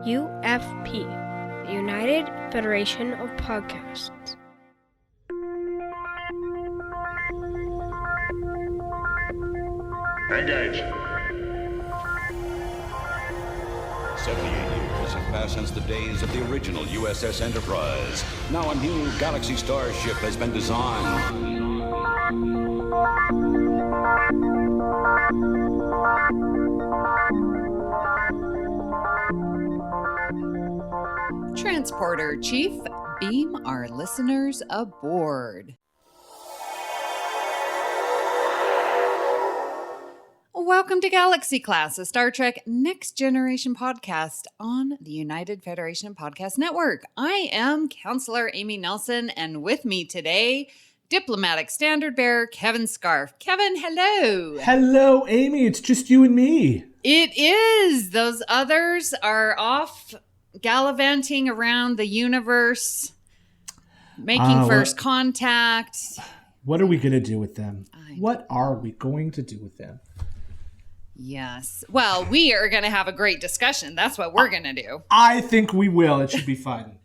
UFP, the United Federation of Podcasts. Engage. 78 years have passed since the days of the original USS Enterprise. Now a new Galaxy Star ship has been designed. Transporter Chief, beam our listeners aboard. Welcome to Galaxy Class, a Star Trek Next Generation podcast on the United Federation Podcast Network. I am Counselor Amy Nelson, and with me today, Diplomatic Standard Bearer Kevin Scharf. Kevin, hello. Hello, Amy. It's just you and me. It is. Those others are off gallivanting around the universe, making first contact. What are we going to do with them? What are we going to do with them? Yes. Well, we are going to have a great discussion. That's what we're going to do. I think we will. It should be fun.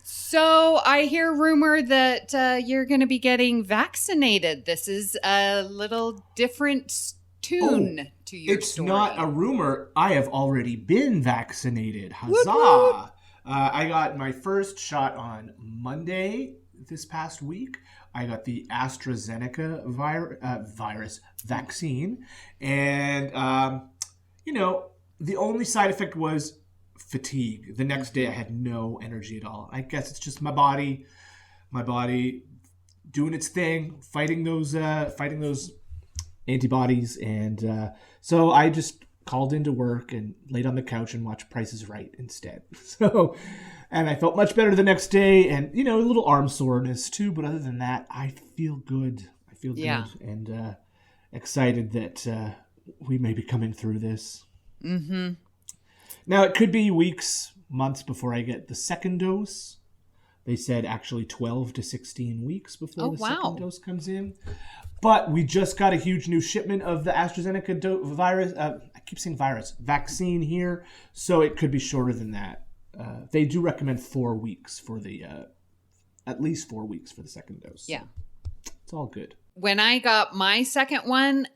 So I hear rumor that you're going to be getting vaccinated. This is a little different tune to your story. It's not a rumor. I have already been vaccinated. Huzzah! I got my first shot on Monday this past week. I got the AstraZeneca virus vaccine. And, the only side effect was fatigue. The next day I had no energy at all. I guess it's just my body doing its thing, fighting those antibodies. And so I just called into work and laid on the couch and watched Price is Right instead. And I felt much better the next day, and a little arm soreness too. But other than that, I feel good. Yeah. Good, and excited that we may be coming through this. Mm-hmm. Now it could be weeks, months before I get the second dose. They said actually 12 to 16 weeks before second dose comes in. But we just got a huge new shipment of the AstraZeneca virus. I keep saying virus vaccine here, so it could be shorter than that. They do recommend 4 weeks for the, at least 4 weeks for the second dose. Yeah. So it's all good. When I got my second one,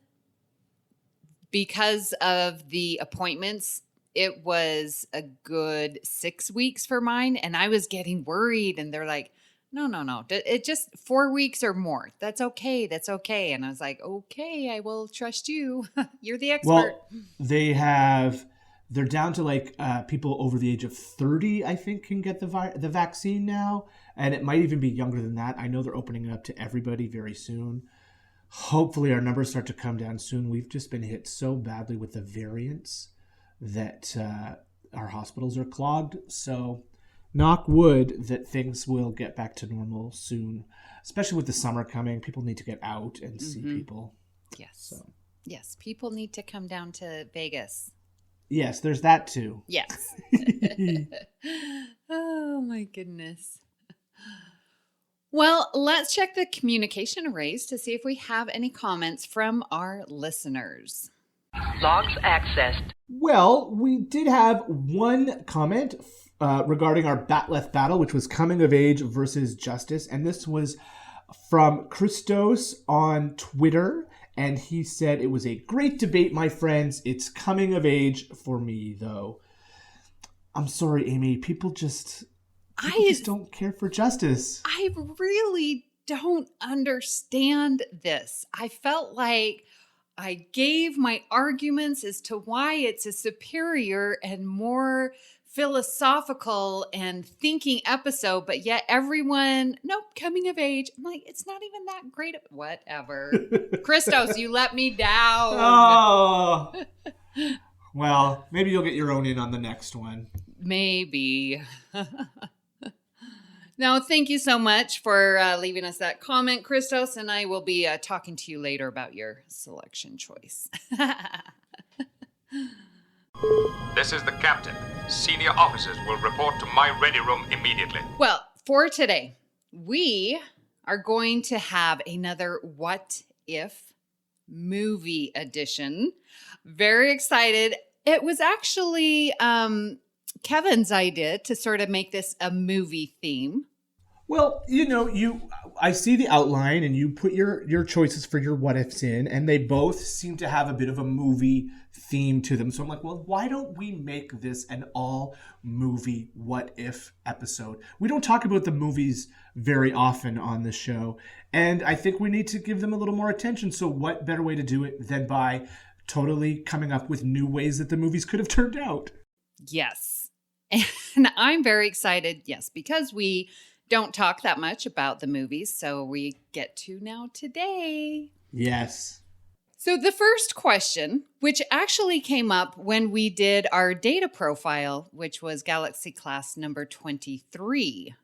because of the appointments, it was a good 6 weeks for mine. And I was getting worried, and they're like, no. It just 4 weeks or more. That's okay. And I was like, okay, I will trust you. You're the expert. Well, they're down to people over the age of 30, I think, can get the vaccine now. And it might even be younger than that. I know they're opening it up to everybody very soon. Hopefully our numbers start to come down soon. We've just been hit so badly with the variants that our hospitals are clogged. So knock wood that things will get back to normal soon, especially with the summer coming. People need to get out and see people. Yes. Yes, people need to come down to Vegas. Yes, there's that too. Yes. Oh, my goodness. Well, let's check the communication arrays to see if we have any comments from our listeners. Logs accessed. Well, we did have one comment regarding our Batleth battle, which was coming of age versus justice. And this was from Christos on Twitter. And he said, it was a great debate, my friends. It's coming of age for me, though. I'm sorry, Amy. People just don't care for justice. I really don't understand this. I felt like I gave my arguments as to why it's a superior and more philosophical and thinking episode, but yet everyone, nope, coming of age. I'm like, it's not even that great. Whatever. Christos, you let me down. Oh. Well, maybe you'll get your own in on the next one. Maybe. Now, thank you so much for leaving us that comment, Christos, and I will be talking to you later about your selection choice. This is the captain. Senior officers will report to my ready room immediately. Well, for today, we are going to have another What If movie edition. Very excited. It was actually Kevin's idea to sort of make this a movie theme. Well, I see the outline and you put your choices for your what ifs in, and they both seem to have a bit of a movie theme to them. So I'm like, well, why don't we make this an all movie what if episode? We don't talk about the movies very often on this show, and I think we need to give them a little more attention. So what better way to do it than by totally coming up with new ways that the movies could have turned out? Yes. And I'm very excited, yes, because we don't talk that much about the movies, so we get to now today. Yes. So the first question, which actually came up when we did our data profile, which was Galaxy class number 23.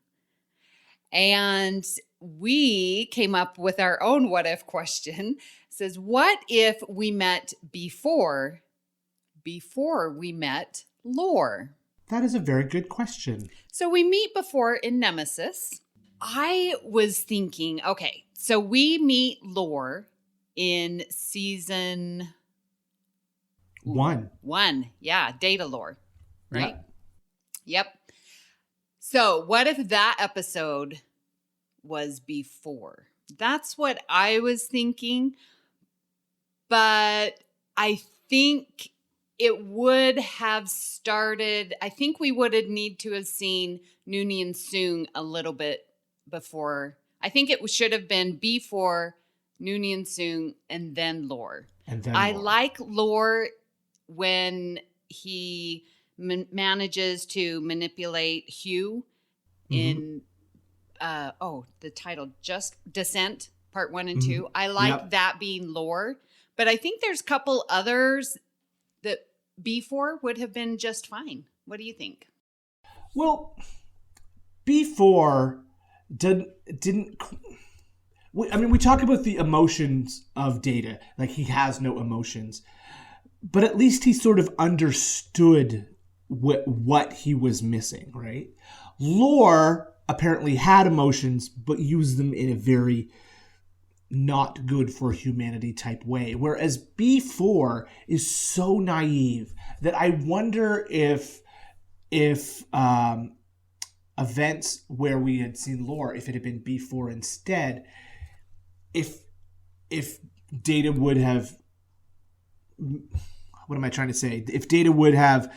And we came up with our own what if question. It says, what if we met before we met Lore? That is a very good question. So we meet before in Nemesis. I was thinking, okay, so we meet Lore in season 1. Yeah, Datalore, right? Yep. So what if that episode was before? That's what I was thinking. But I think it would have started, I think we would have need to have seen Noonien Soong a little bit before. I think it should have been before Noonien Soong and then Lore. I like Lore when he manages to manipulate Hugh in, the title, Just Descent, part 1 and 2. I like that being Lore. But I think there's a couple others that before would have been just fine. What do you think? Well, before didn't. I mean, we talk about the emotions of Data, like he has no emotions, but at least he sort of understood what he was missing, right? Lore apparently had emotions, but used them in a very not good for humanity type way. Whereas B4 is so naive that I wonder if events where we had seen Lore, if it had been B4 instead, if Data would have, what am I trying to say? If Data would have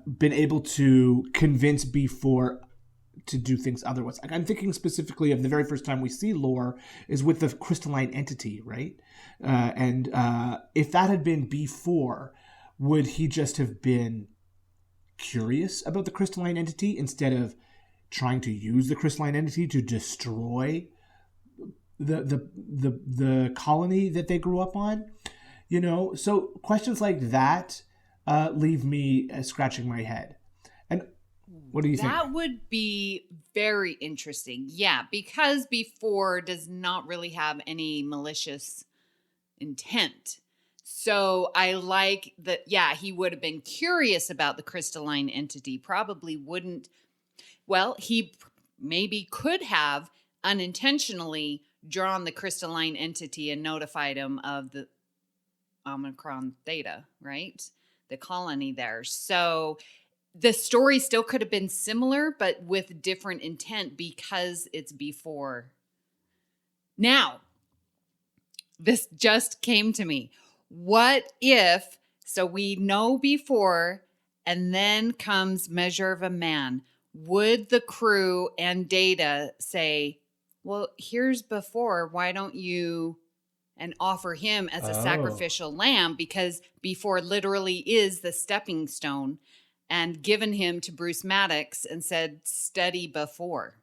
been able to convince B4 to do things otherwise. Like, I'm thinking specifically of the very first time we see Lore is with the crystalline entity, right? And if that had been B4, would he just have been curious about the crystalline entity instead of trying to use the crystalline entity to destroy the colony that they grew up on? You know, so questions like that leave me scratching my head. And what do you think? That would be very interesting. Yeah, because before does not really have any malicious intent. So I like that, yeah, he would have been curious about the crystalline entity, probably wouldn't. Well, he maybe could have unintentionally drawn the crystalline entity and notified him of the Omicron Theta, right? The colony there. So the story still could have been similar, but with different intent because it's before. Now, this just came to me. What if, so we know before, and then comes Measure of a Man. Would the crew and Data say, well, here's before, why don't you, and offer him as a sacrificial lamb, because before literally is the stepping stone, and given him to Bruce Maddox and said, study before.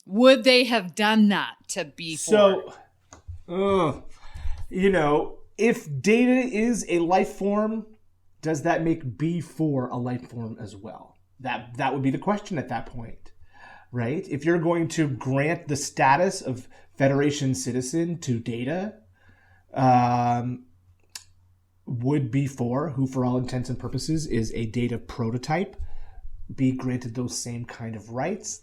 Would they have done that to before? So, you know, if Data is a life form, does that make B4 a life form as well? That would be the question at that point, right? If you're going to grant the status of Federation citizen to Data, would B4, who for all intents and purposes is a Data prototype, be granted those same kind of rights?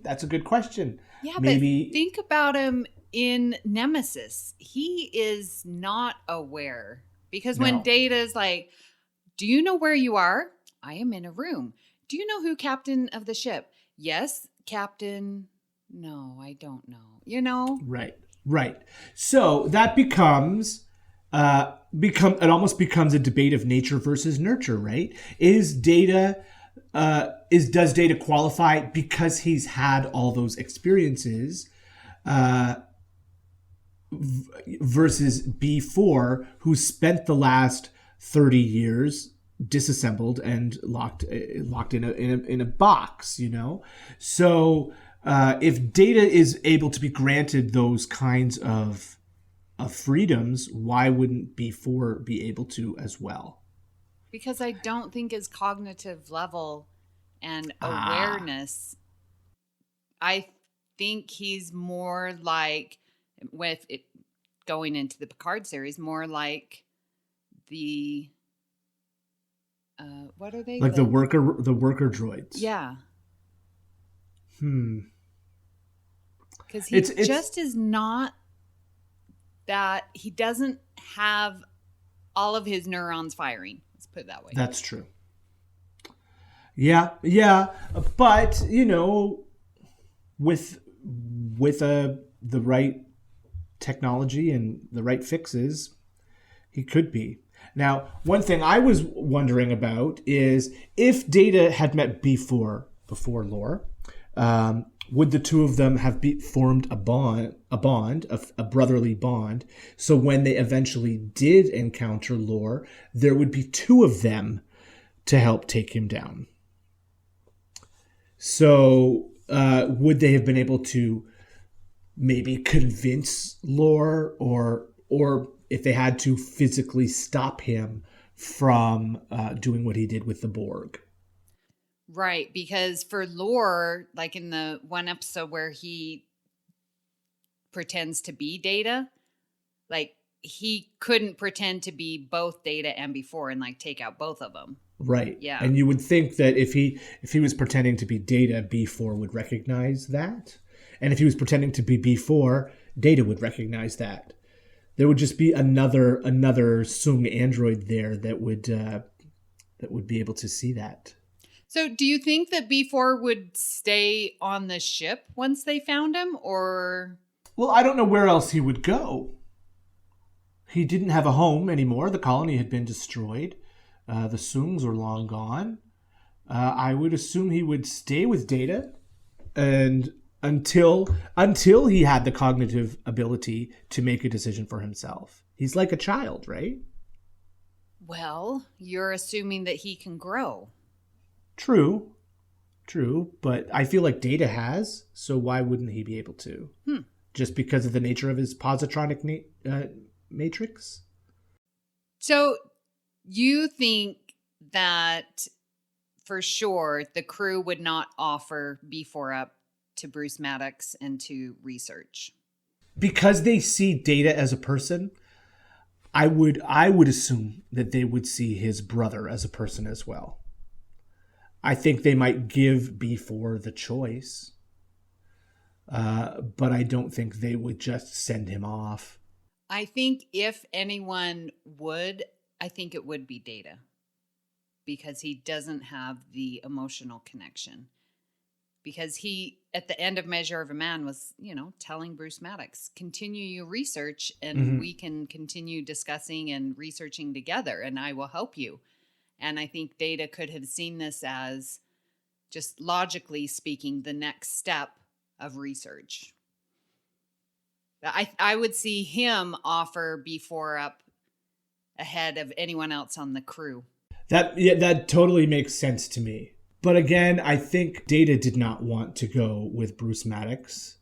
That's a good question. Yeah, Maybe... but think about him in Nemesis. He is not aware Because No. when Data's like, do you know where you are? I am in a room. Do you know who captain of the ship? Yes, captain. No, I don't know. You know? Right. So that becomes it almost becomes a debate of nature versus nurture, right? Does Data qualify because he's had all those experiences versus B4, who spent the last 30 years disassembled and locked in a box, you know? So if Data is able to be granted those kinds of freedoms, why wouldn't B4 be able to as well? Because I don't think his cognitive level and awareness, I think he's more like, with it going into the Picard series, more like the what are they? Like the worker droids. Yeah. Because he It's just is not that, he doesn't have all of his neurons firing. Let's put it that way. That's true. Yeah. But, you know, with the right technology and the right fixes, he could be. Now, one thing I was wondering about is if Data had met before Lore, would the two of them have formed a brotherly bond? So when they eventually did encounter Lore, there would be two of them to help take him down. So would they have been able to maybe convince Lore, or if they had to physically stop him from doing what he did with the Borg? Right, because for Lore, like in the one episode where he pretends to be Data, like he couldn't pretend to be both Data and before and like take out both of them. Right. Yeah. And you would think that if he was pretending to be Data, B4 would recognize that. And if he was pretending to be B4, Data would recognize that. There would just be another Sung android there that would be able to see that. So do you think that B4 would stay on the ship once they found him, or? Well, I don't know where else he would go. He didn't have a home anymore. The colony had been destroyed. The Sungs are long gone. I would assume he would stay with Data and until he had the cognitive ability to make a decision for himself. He's like a child, right? Well, you're assuming that he can grow. True, but I feel like Data has, so why wouldn't he be able to? Just because of the nature of his positronic matrix? So you think that for sure the crew would not offer B4 up to Bruce Maddox and to research? Because they see Data as a person, I would assume that they would see his brother as a person as well. I think they might give B4 the choice, but I don't think they would just send him off. I think if anyone would, I think it would be Data, because he doesn't have the emotional connection. Because he, at the end of Measure of a Man, was, telling Bruce Maddox, continue your research and we can continue discussing and researching together and I will help you. And I think Data could have seen this as, just logically speaking, the next step of research. I would see him offer B4 up ahead of anyone else on the crew. That totally makes sense to me. But again, I think Data did not want to go with Bruce Maddox.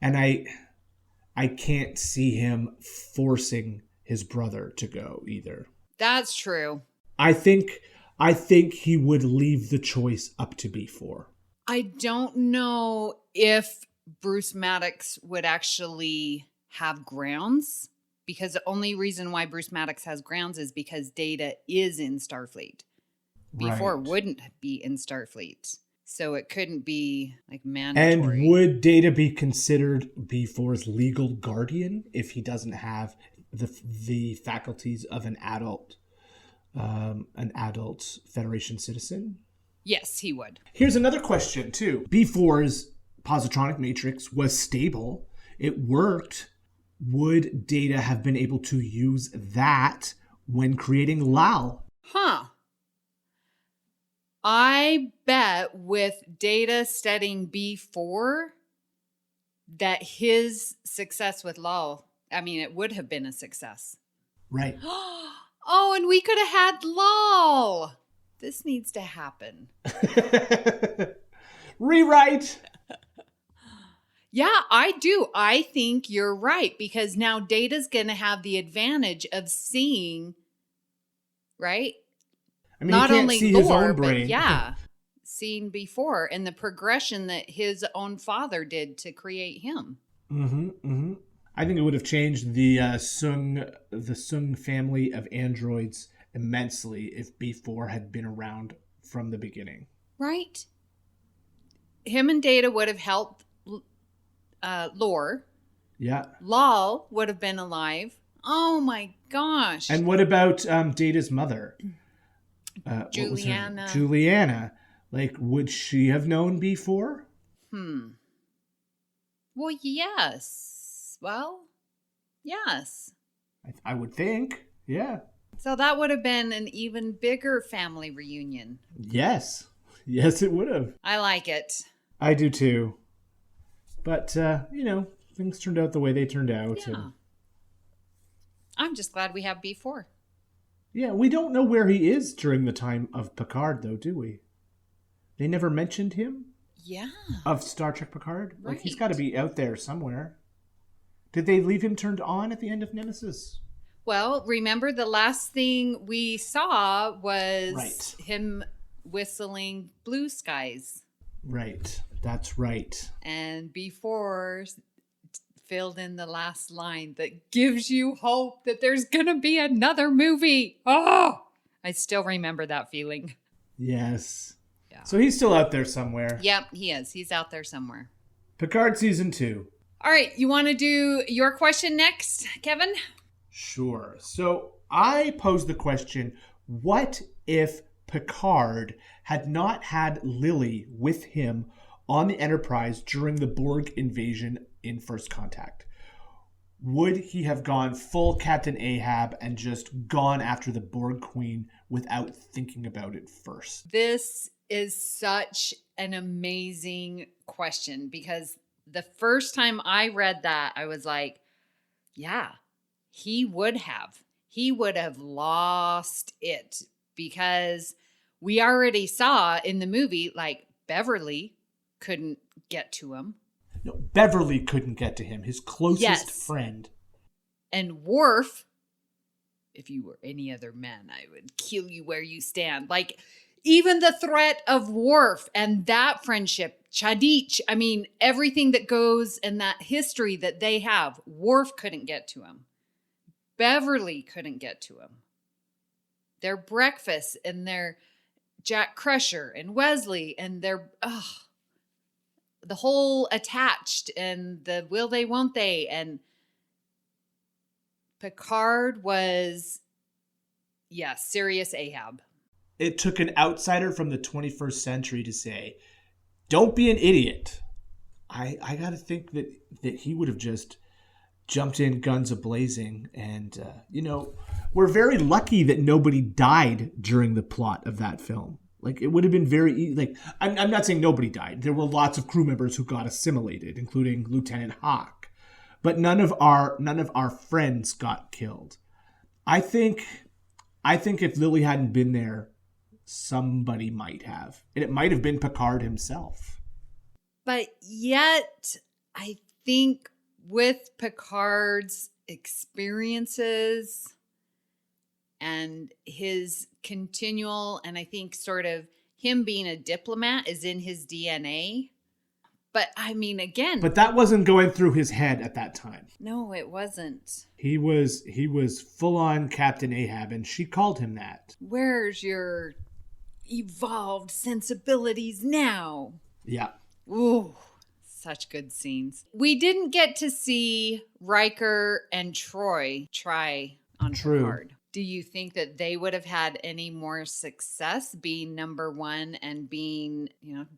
And I can't see him forcing his brother to go either. That's true. I think he would leave the choice up to B4. I don't know if Bruce Maddox would actually have grounds, because the only reason why Bruce Maddox has grounds is because Data is in Starfleet. B4 wouldn't be in Starfleet. So it couldn't be like mandatory. And would Data be considered B4's legal guardian if he doesn't have the faculties of an adult Federation citizen? Yes, he would. Here's another question, too. B4's positronic matrix was stable. It worked. Would Data have been able to use that when creating Lal? Huh. I bet with Data studying B4 that his success with Lal, I mean, it would have been a success. Right. Oh, and we could have had Lal. This needs to happen. Rewrite. Yeah, I do. I think you're right, because now Data's going to have the advantage of seeing, right? I mean, Not he can't only see lore, his own brain. but yeah, seen before, and the progression that his own father did to create him. Mm-hmm, mm-hmm. I think it would have changed the Sung family of androids immensely if B4 had been around from the beginning. Right? Him and Data would have helped Lore. Yeah. Lal would have been alive. Oh my gosh. And what about Data's mother? Juliana. Juliana. Like, would she have known B4? Well, yes. Well, yes. I would think. Yeah. So that would have been an even bigger family reunion. Yes. Yes, it would have. I like it. I do too. But, things turned out the way they turned out. Yeah. And I'm just glad we have B4. yeah, we don't know where he is during the time of Picard, though, do we? They never mentioned him? Yeah. Of Star Trek Picard? Right. Like, he's got to be out there somewhere. Did they leave him turned on at the end of Nemesis? Well, remember the last thing we saw was Right. him whistling Blue Skies. Right. That's right. And before filled in the last line that gives you hope that there's going to be another movie. Oh, I still remember that feeling. Yes. Yeah. So he's still out there somewhere. Yep, he is. He's out there somewhere. Picard Season 2. All right, you want to do your question next, Kevin? Sure. So I posed the question, what if Picard had not had Lily with him on the Enterprise during the Borg invasion in First Contact? Would he have gone full Captain Ahab and just gone after the Borg Queen without thinking about it first? This is such an amazing question, because the first time I read that, I was like, yeah, he would have. He would have lost it, because we already saw in the movie, like, Beverly couldn't get to him. No, Beverly couldn't get to him, his closest Yes. friend. And Worf, if you were any other man, I would kill you where you stand. Like, even the threat of Worf and that friendship, Chadich, I mean, everything that goes and that history that they have, Worf couldn't get to him. Beverly couldn't get to him. Their breakfast and their Jack Crusher and Wesley and their, the whole attached and the will they, won't they. And Picard was, serious Ahab. It took an outsider from the 21st century to say, don't be an idiot. I got to think that he would have just jumped in guns a-blazing. And, we're very lucky that nobody died during the plot of that film. Like, it would have been very easy. Like, I'm not saying nobody died. There were lots of crew members who got assimilated, including Lieutenant Hawk. But none of our friends got killed. I think if Lily hadn't been there, somebody might have. And it might have been Picard himself. But yet, I think with Picard's experiences and his continual, and I think sort of him being a diplomat is in his DNA. But I mean, again. But that wasn't going through his head at that time. No, it wasn't. He was full on Captain Ahab, and she called him that. Where's your evolved sensibilities now? Yeah. Ooh, Such good scenes. We didn't get to see Riker and Troy try on Picard. Do you think that they would have had any more success being number one and being,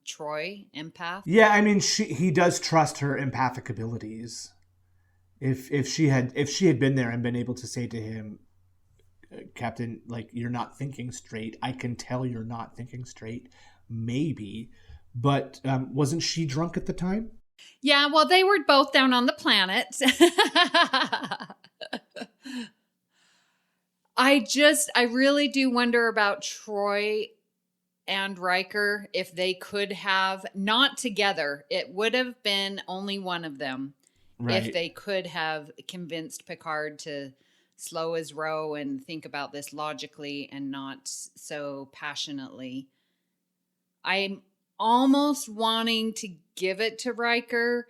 Troy, empath? Yeah, I mean, he does trust her empathic abilities. If she had been there and been able to say to him, Captain, like, you're not thinking straight. I can tell you're not thinking straight. Maybe. But wasn't she drunk at the time? Yeah, well, they were both down on the planet. I really do wonder about Troy and Riker, if they could have, not together, it would have been only one of them. Right. If they could have convinced Picard to slow his row and think about this logically and not so passionately. I'm almost wanting to give it to Riker,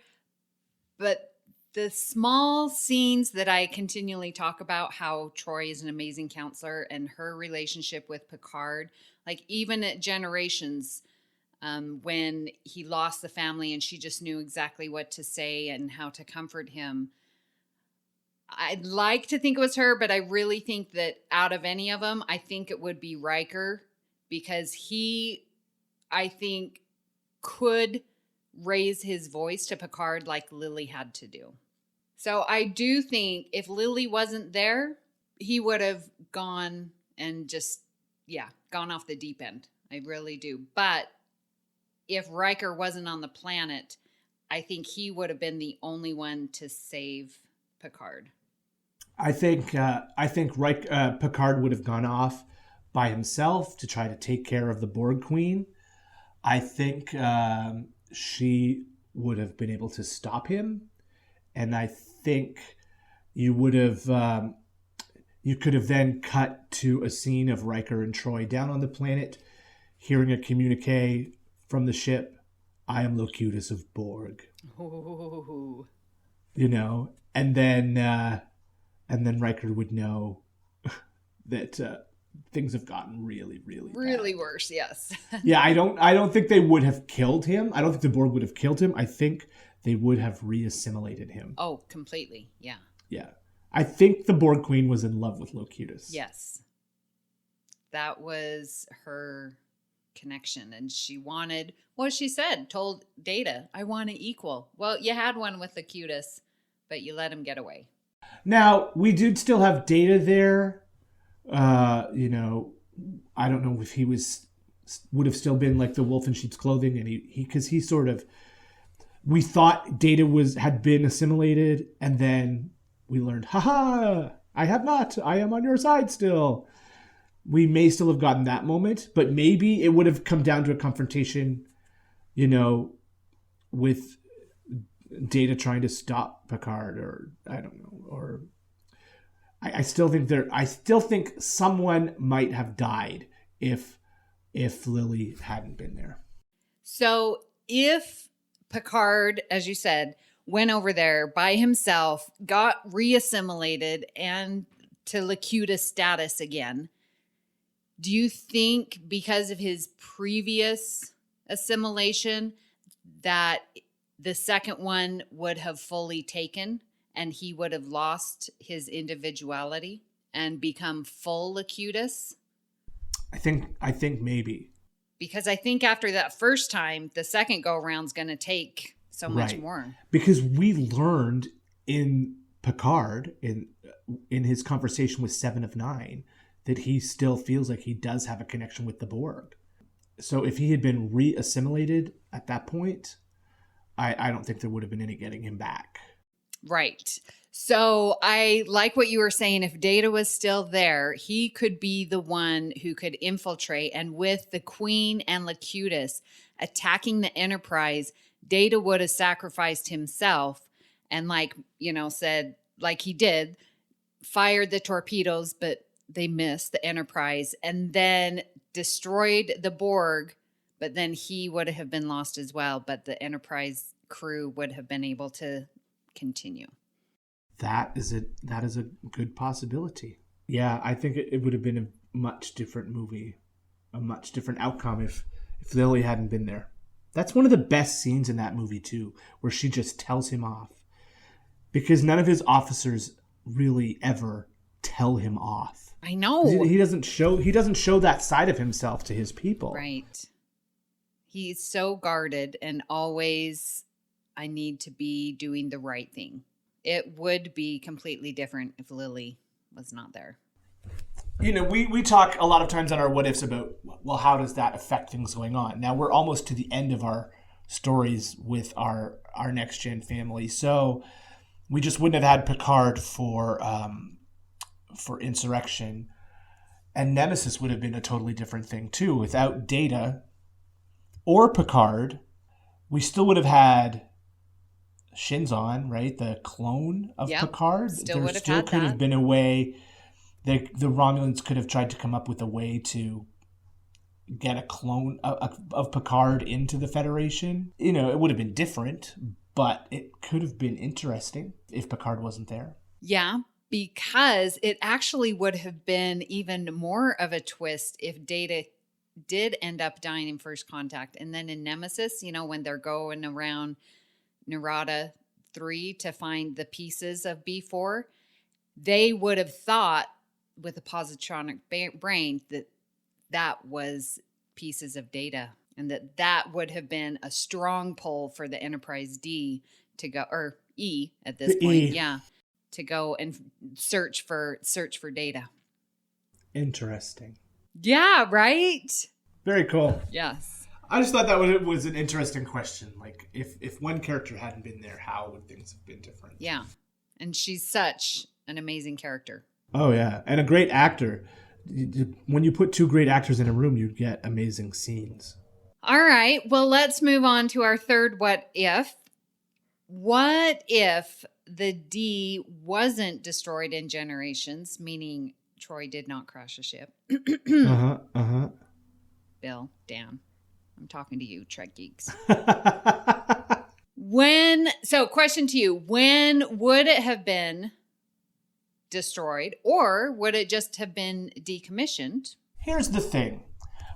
but the small scenes that I continually talk about, how Troy is an amazing counselor and her relationship with Picard, like even at Generations, when he lost the family and she just knew exactly what to say and how to comfort him. I'd like to think it was her, but I really think that out of any of them, I think it would be Riker, because he, I think, could raise his voice to Picard like Lily had to do. So I do think if Lily wasn't there, he would have gone and just, gone off the deep end. I really do. But if Riker wasn't on the planet, I think he would have been the only one to save Picard. I think Picard would have gone off by himself to try to take care of the Borg Queen. I think she would have been able to stop him, and I think you would have you could have then cut to a scene of Riker and Troy down on the planet, hearing a communique from the ship. I am Locutus of Borg. Ooh. And then Riker would know that things have gotten really, really bad. Worse. Yes. Yeah, I don't think they would have killed him. I don't think the Borg would have killed him. I think they would have reassimilated him. Oh, completely. Yeah. Yeah. I think the Borg Queen was in love with Locutus. Yes. That was her connection. And she wanted, she said, told Data, I want an equal. Well, you had one with Locutus, but you let him get away. Now, we do still have Data there. I don't know if he would have still been like the wolf in sheep's clothing, and because he sort of, we thought Data had been assimilated, and then we learned, I have not. I am on your side still. We may still have gotten that moment, but maybe it would have come down to a confrontation, with Data trying to stop Picard, or I don't know, or I still think someone might have died if Lily hadn't been there. So if Picard, as you said, went over there by himself, got reassimilated and to Locutus status again, do you think because of his previous assimilation that the second one would have fully taken and he would have lost his individuality and become full Locutus? I think maybe. Because I think after that first time, the second go around's going to take so much more. Because we learned in Picard, in his conversation with 7 of 9, that he still feels like he does have a connection with the Borg. So if he had been re-assimilated at that point, I don't think there would have been any getting him back. Right. So I like what you were saying. If Data was still there, he could be the one who could infiltrate. And with the Queen and Locutus attacking the Enterprise, Data would have sacrificed himself and said, like he did, fired the torpedoes, but they missed the Enterprise, and then destroyed the Borg, but then he would have been lost as well. But the Enterprise crew would have been able to continue. That is a good possibility. Yeah, I think it would have been a much different movie, a much different outcome if Lily hadn't been there. That's one of the best scenes in that movie too, where she just tells him off. Because none of his officers really ever tell him off. I know. He doesn't show that side of himself to his people. Right. He's so guarded and always, I need to be doing the right thing. It would be completely different if Lily was not there. We talk a lot of times on our what ifs about, well, how does that affect things going on? Now we're almost to the end of our stories with our next gen family. So we just wouldn't have had Picard for Insurrection, and Nemesis would have been a totally different thing too. Without Data or Picard, we still would have had Shinzon, right? The clone of Picard. There still could have been a way. The Romulans could have tried to come up with a way to get a clone of Picard into the Federation. It would have been different, but it could have been interesting if Picard wasn't there. Yeah. Because it actually would have been even more of a twist if Data did end up dying in First Contact. And then in Nemesis, when they're going around Narada 3 to find the pieces of B4, they would have thought with a positronic brain that was pieces of Data, and that would have been a strong pull for the Enterprise D to go, or E at this point, to go and search for Data. Interesting. Yeah, right? Very cool. Yes. I just thought that was an interesting question. Like, if one character hadn't been there, how would things have been different? Yeah. And she's such an amazing character. Oh, yeah. And a great actor. When you put two great actors in a room, you get amazing scenes. All right. Well, let's move on to our third what if. What if the D wasn't destroyed in Generations, meaning Troy did not crash a ship? Bill, Dan, I'm talking to you, Trek geeks. Question to you, when would it have been destroyed, or would it just have been decommissioned? Here's the thing.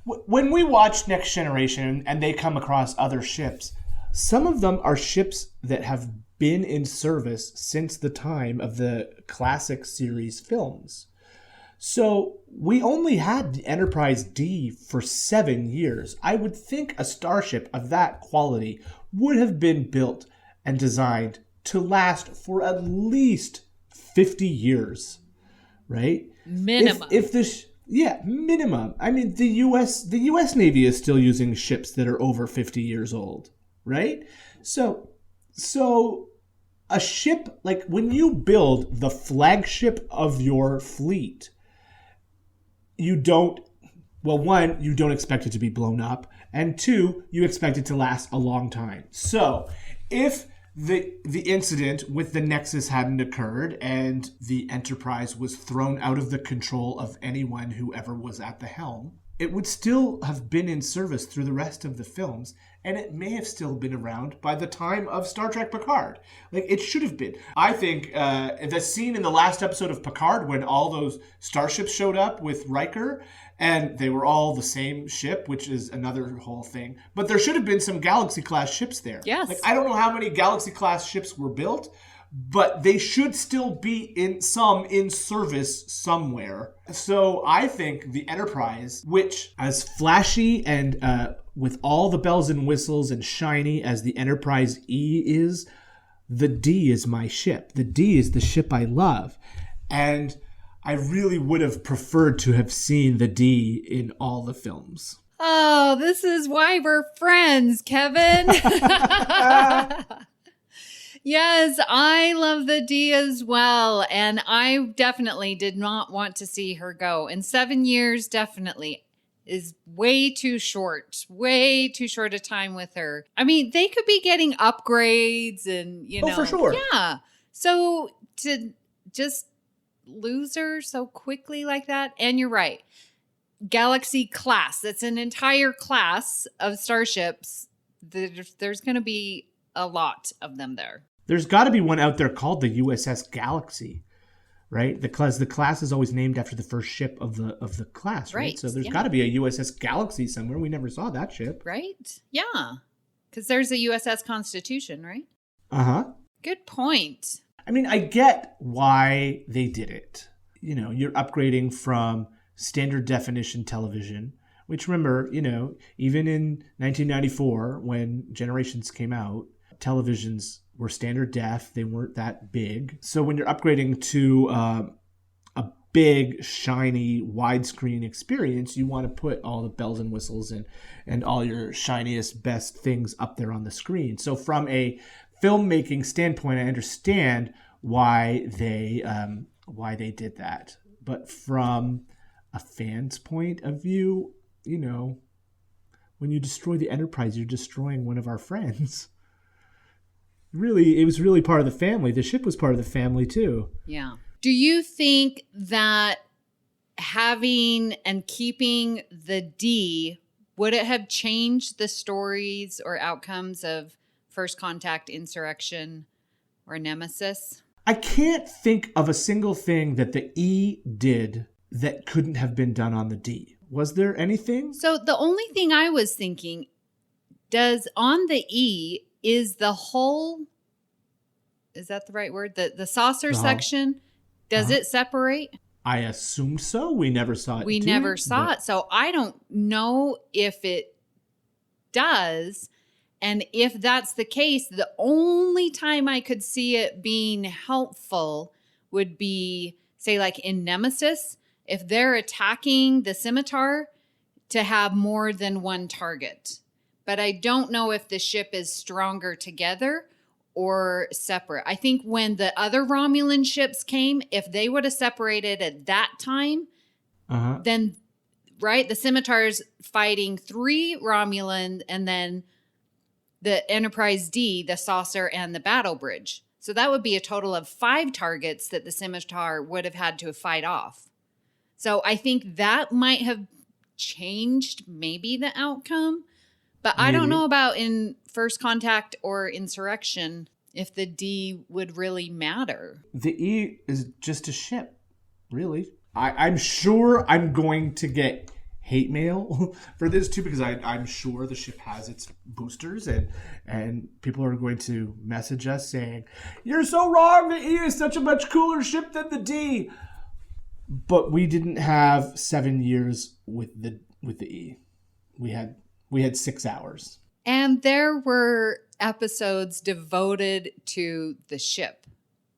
When we watch Next Generation and they come across other ships, some of them are ships that have been in service since the time of the classic series films. So we only had the Enterprise D for 7 years. I would think a starship of that quality would have been built and designed to last for at least 50 years, right? Minimum. Minimum. I mean, the U.S. Navy is still using ships that are over 50 years old, right? So a ship, like when you build the flagship of your fleet, you don't expect it to be blown up, and two, you expect it to last a long time. So if the incident with the Nexus hadn't occurred and the Enterprise was thrown out of the control of anyone who ever was at the helm, it would still have been in service through the rest of the films, and it may have still been around by the time of Star Trek Picard. Like, it should have been. I think the scene in the last episode of Picard when all those starships showed up with Riker, and they were all the same ship, which is another whole thing. But there should have been some Galaxy-class ships there. Yes. Like, I don't know how many Galaxy-class ships were built, but they should still be in service somewhere. So I think the Enterprise, which as flashy and with all the bells and whistles and shiny as the Enterprise E is, the D is my ship. The D is the ship I love. And I really would have preferred to have seen the D in all the films. Oh, this is why we're friends, Kevin. Yes, I love the D as well. And I definitely did not want to see her go. And 7 years definitely is way too short a time with her. I mean, they could be getting upgrades and, you know. Oh, for sure. Yeah. So to just lose her so quickly like that. And you're right. Galaxy class. That's an entire class of starships. There's going to be a lot of them there. There's got to be one out there called the USS Galaxy, right? The class is always named after the first ship of the class, right? So there's got to be a USS Galaxy somewhere. We never saw that ship. Right? Yeah. Because there's a USS Constitution, right? Uh-huh. Good point. I mean, I get why they did it. You know, you're upgrading from standard definition television, which remember, you know, even in 1994 when Generations came out, televisions were standard def. They weren't that big. So when you're upgrading to a big, shiny, widescreen experience, you want to put all the bells and whistles and all your shiniest, best things up there on the screen. So from a filmmaking standpoint, I understand why they did that. But from a fan's point of view, you know, when you destroy the Enterprise, you're destroying one of our friends. Really, it was really part of the family. The ship was part of the family too. Yeah. Do you think that having and keeping the D, would it have changed the stories or outcomes of First Contact, Insurrection, or Nemesis? I can't think of a single thing that the E did that couldn't have been done on the D. Was there anything? So the only thing I was thinking, does on the E, is the whole, is that the right word? The saucer section, does it separate? I assume so. We never saw it. We never saw it. So I don't know if it does. And if that's the case, the only time I could see it being helpful would be, say, like in Nemesis, if they're attacking the scimitar, to have more than one target. But I don't know if the ship is stronger together or separate. I think when the other Romulan ships came, if they would have separated at that time, then, right, the scimitar's fighting 3 Romulan and then the Enterprise D, the saucer, and the battle bridge. So that would be a total of 5 targets that the scimitar would have had to fight off. So I think that might have changed maybe the outcome. But I don't know about in First Contact or Insurrection if the D would really matter. The E is just a ship, really. I'm sure I'm going to get hate mail for this too, because I'm sure the ship has its boosters and people are going to message us saying, "You're so wrong, the E is such a much cooler ship than the D." But we didn't have 7 years with the E. We had 6 hours. And there were episodes devoted to the ship,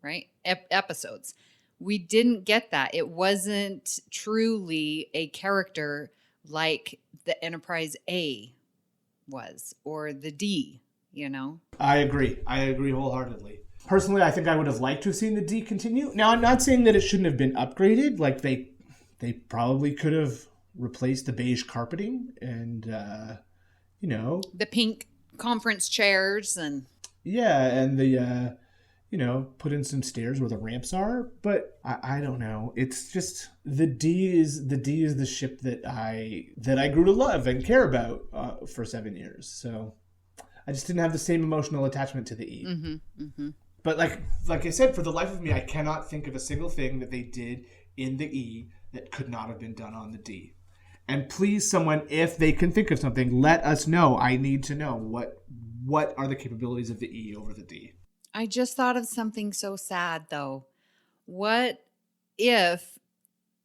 right? Episodes. We didn't get that. It wasn't truly a character like the Enterprise A was, or the D, you know? I agree wholeheartedly. Personally, I think I would have liked to have seen the D continue. Now, I'm not saying that it shouldn't have been upgraded. Like, they probably could have replaced the beige carpeting and, you know. The pink conference chairs and... Yeah, and the, you know, put in some stairs where the ramps are. But I don't know. It's just, the D is the ship that I grew to love and care about for 7 years. So I just didn't have the same emotional attachment to the E. Mm-hmm, mm-hmm. But like I said, for the life of me, I cannot think of a single thing that they did in the E that could not have been done on the D. And please, someone, if they can think of something, let us know. I need to know what are the capabilities of the E over the D. I just thought of something so sad, though. What if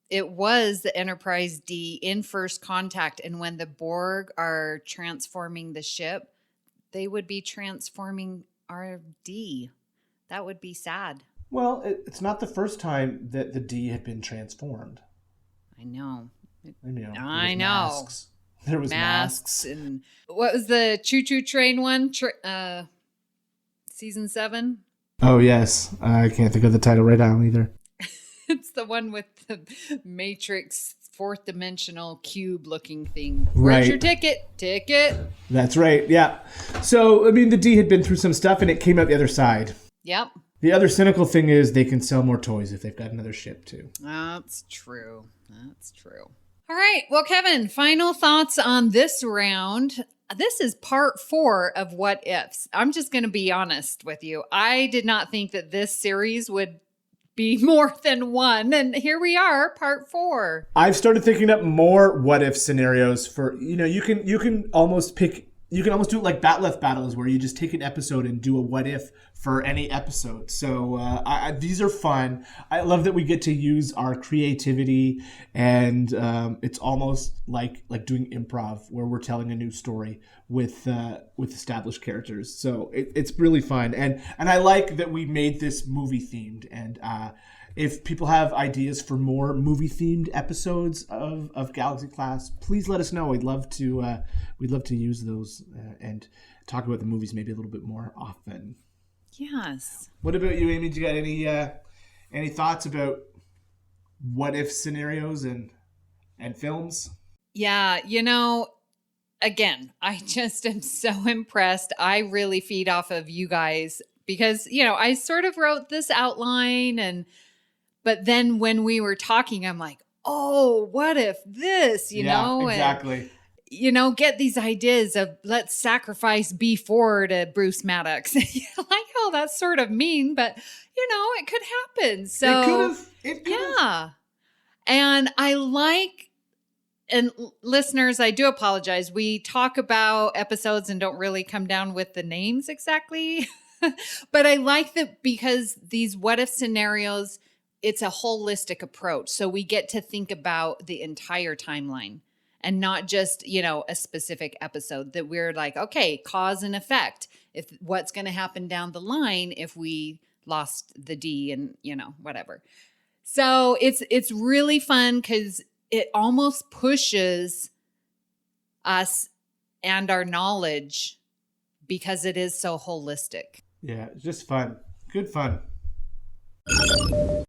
it was the Enterprise D in First Contact, and when the Borg are transforming the ship, they would be transforming our D? That would be sad. Well, it's not the first time that the D had been transformed. I know. I know. Masks. There was masks. And what was the choo-choo train one? Season 7? Oh, yes. I can't think of the title right now either. It's the one with the Matrix 4th dimensional cube looking thing. Right. Where's your ticket? Ticket. That's right. Yeah. So, I mean, the D had been through some stuff and it came out the other side. Yep. The other cynical thing is they can sell more toys if they've got another ship too. That's true. That's true. All right. Well, Kevin, final thoughts on this round. This is part 4 of What Ifs. I'm just going to be honest with you. I did not think that this series would be more than one. And here we are, part 4. I've started thinking up more what if scenarios for, you know, you can almost pick you can almost do it like Bat Left Battles, where you just take an episode and do a what if for any episode. So these are fun. I love that we get to use our creativity, and it's almost like doing improv, where we're telling a new story with established characters. So it's really fun, and I like that we made this movie themed. And if people have ideas for more movie-themed episodes of Galaxy Class, please let us know. We'd love to use those and talk about the movies maybe a little bit more often. Yes. What about you, Amy? Do you got any thoughts about what if scenarios and films? Yeah, again, I just am so impressed. I really feed off of you guys because, I sort of wrote this outline but then when we were talking, I'm like, oh, what if this, know? Exactly. And, get these ideas of let's sacrifice B4 to Bruce Maddox. Like, oh, that's sort of mean, but, it could happen. So It could have. Yeah. And I like, and listeners, I do apologize. We talk about episodes and don't really come down with the names exactly. But I like that because these what if scenarios, it's a holistic approach. So we get to think about the entire timeline and not just, a specific episode, that we're like, okay, cause and effect. If what's going to happen down the line if we lost the D and, whatever. So it's really fun because it almost pushes us and our knowledge because it is so holistic. Yeah, it's just fun. Good fun.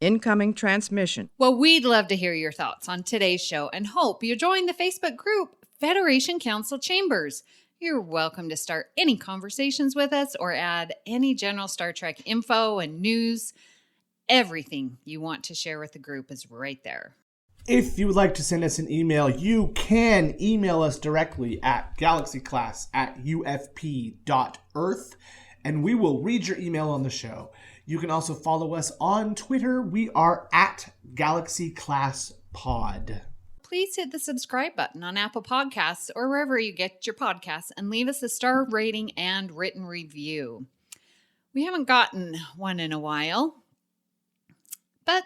Incoming transmission. Well, we'd love to hear your thoughts on today's show and hope you join the Facebook group Federation Council Chambers. You're welcome to start any conversations with us or add any general Star Trek info and news. Everything you want to share with the group is right there. If you would like to send us an email, you can email us directly at galaxyclass@ufp.earth, and we will read your email on the show. You can also follow us on Twitter. We are at GalaxyClassPod. Please hit the subscribe button on Apple Podcasts or wherever you get your podcasts and leave us a star rating and written review. We haven't gotten one in a while, but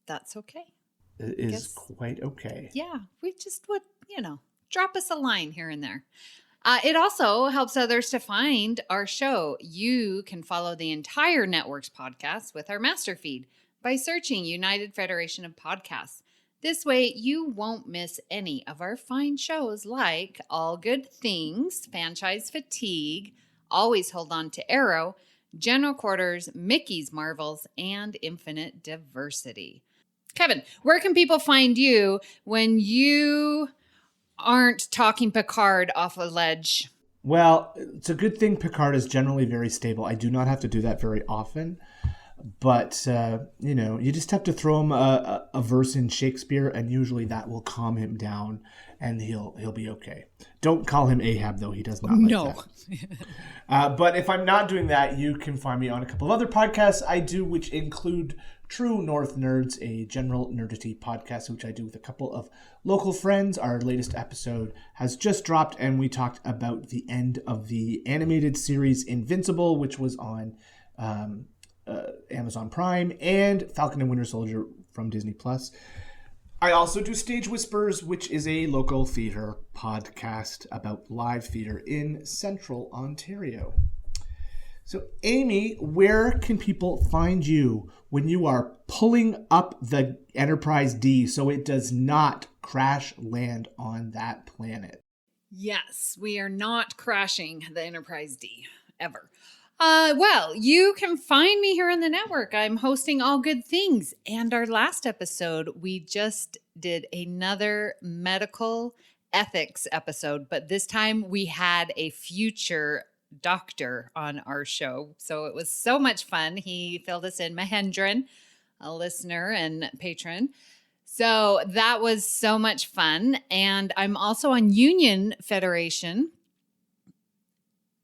that's okay. It is quite okay. Yeah, we just would, drop us a line here and there. It also helps others to find our show. You can follow the entire network's podcasts with our master feed by searching United Federation of Podcasts. This way, you won't miss any of our fine shows like All Good Things, Franchise Fatigue, Always Hold On to Arrow, General Quarters, Mickey's Marvels, and Infinite Diversity. Kevin, where can people find you when you aren't talking Picard off a ledge? Well, it's a good thing Picard is generally very stable. I do not have to do that very often. But, you just have to throw him a verse in Shakespeare, and usually that will calm him down, and he'll be okay. Don't call him Ahab, though. He does not like that. But if I'm not doing that, you can find me on a couple of other podcasts I do, which include True North Nerds, a general nerdity podcast, which I do with a couple of local friends. Our latest episode has just dropped, and we talked about the end of the animated series Invincible, which was on Amazon Prime, and Falcon and Winter Soldier from Disney Plus. I also do Stage Whispers, which is a local theater podcast about live theater in Central Ontario. So, Amy, where can people find you when you are pulling up the Enterprise D so it does not crash land on that planet? Yes, we are not crashing the Enterprise D, ever. Well, you can find me here on the network. I'm hosting All Good Things. And our last episode, we just did another medical ethics episode, but this time we had a future doctor on our show. So it was so much fun. He filled us in, Mahendran, a listener and patron. So that was so much fun. And I'm also on Union Federation.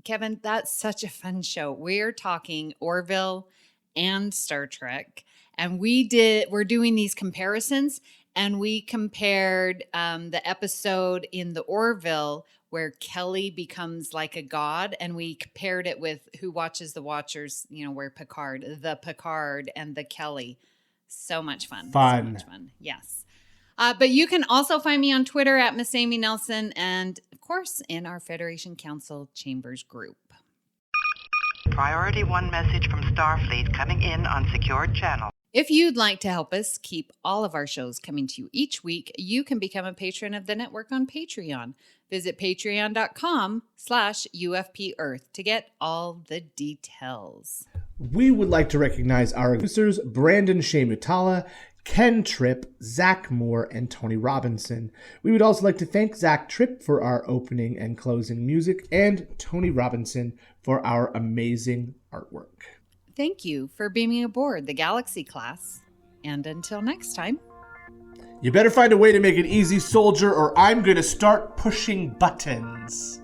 Kevin, that's such a fun show. We're talking Orville and Star Trek. And we're doing these comparisons. And we compared the episode in the Orville where Kelly becomes like a god, and we compared it with Who Watches the Watchers, where the Picard and the Kelly. So much fun. So much fun. Yes. But you can also find me on Twitter at Miss Amy Nelson, and of course in our Federation Council Chambers group. Priority 1 message from Starfleet coming in on secured channel. If you'd like to help us keep all of our shows coming to you each week, you can become a patron of the network on Patreon. Visit patreon.com/UFPearth to get all the details. We would like to recognize our producers, Brandon Shemutala, Ken Tripp, Zach Moore, and Tony Robinson. We would also like to thank Zach Tripp for our opening and closing music, and Tony Robinson for our amazing artwork. Thank you for beaming aboard the Galaxy class. And until next time. You better find a way to make it easy, soldier, or I'm going to start pushing buttons.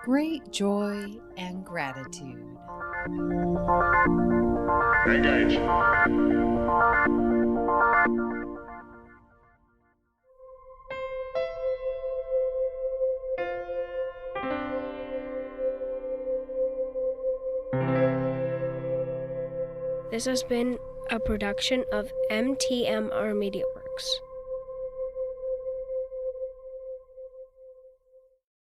Great joy and gratitude. Engage. This has been a production of MTMR Media Works.